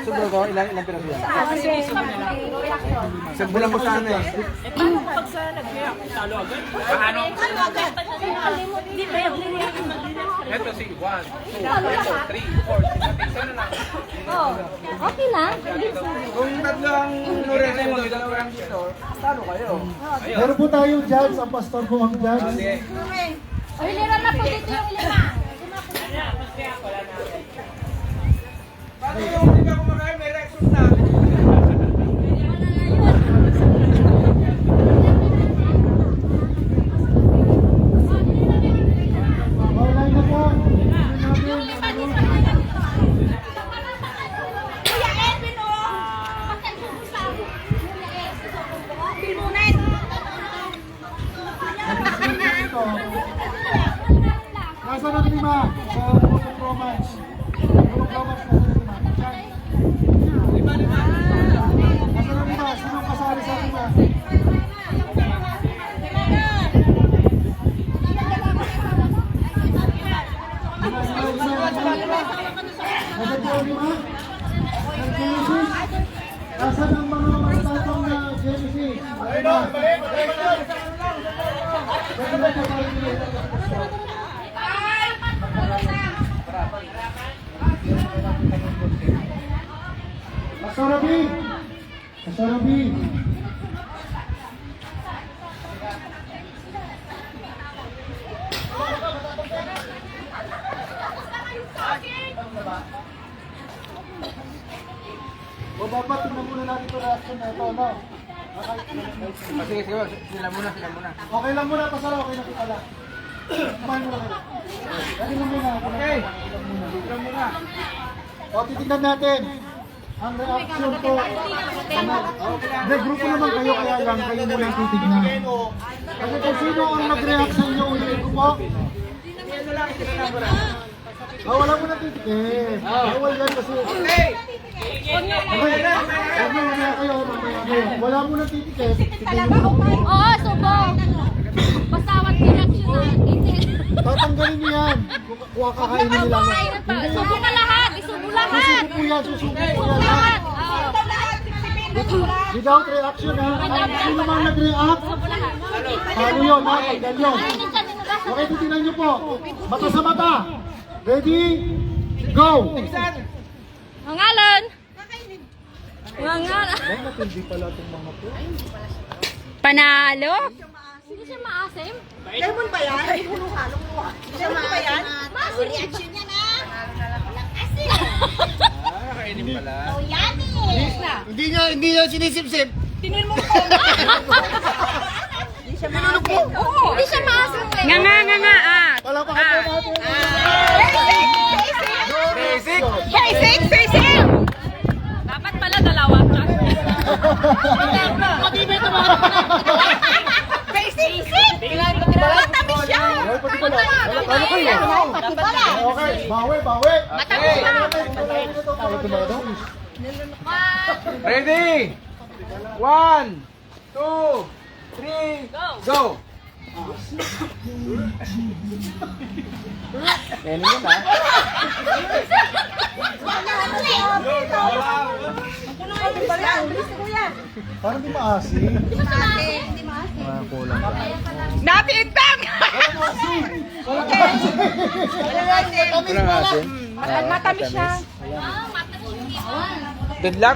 Sobra ko, ilang piraso yan? Sagbulan mo sana eh. Paano pag sa nag-react? Talo agad? Paano? Hindi ba yung ito si 1, 2, 3, 4. Sana na. Okay lang. Kung tatlang Lorenzo mo, dalawang dito, talo kayo. Meron po tayong judge, ang pastor po ang judge. O, hilira na po dito yung lima. Pag yung hindi ka kumakain, may reaction na. Online na po. Kuya Edwin, o! Pilmunin! Nasa ng lima? Sa Pulong Romance. Pulong Romance nasa ng lima. Nasa ng lima? Sinong kasali sa lima? Nasa ng lima? Genesis? Nasa ng mga matatang na Genesis? Lima. Kasarabi! Kasarabi! O dapat tingnan muna natin ito reaction na ito, no? Sige, sila muna. Okay lang muna, pasara, okay na kita lang. Kumain muna kayo. Dali lang muna. Okay, sila muna. O, titignan natin ang reaction ko. Hindi, grupo naman kayo, kaya lang kayo muna yung titignan. Kasi kung sino ang nag-react sa inyo, ulit ko po. Wala mo na titignan. Bawal yan kasi. Okay! Mamaya kayo. Wala mo na titignan. Oo, subong. Basta wag reaction na. Tatanggalin niyo yan. Kuha kakainin nila. Subo ka lahat. Isubo lahat. Susuko po yan, susuko po Subo yan. lahat. Without reaction ha. Sino mang nag-react? Paano yun ha? Tanggal yun. Okay, titignan niyo po. Mata sa mata. Ready? Go! Mangalan. Mangalan. Hindi pala itong mga po. Panalo? Hindi siya maasim? Lemon ba yan? Lemon ba yan? Maasim reaction niya na. Walang asin. Nakainin pala. Oh, yummy. Hindi niya sinisip-sip. Tinin mo ko. Hindi siya maasim. Oo, hindi siya maasim. Nga. Wala pa ka po natin. Basic! Basic. Dapat pala dalawa. Basic. Matamis siya. Ay, pati pala. Ano kayo? Pati pala. Okay, bawi. Matamis siya. Ready? 1, 2, 3, go! Yan yun ha. Parang di maasim. Hindi maasim. Parang kulang pa. Natintang! Walang asin. Matamis siya. Good luck!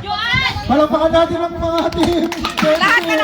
Palakpakan natin ang mga team. Lahat na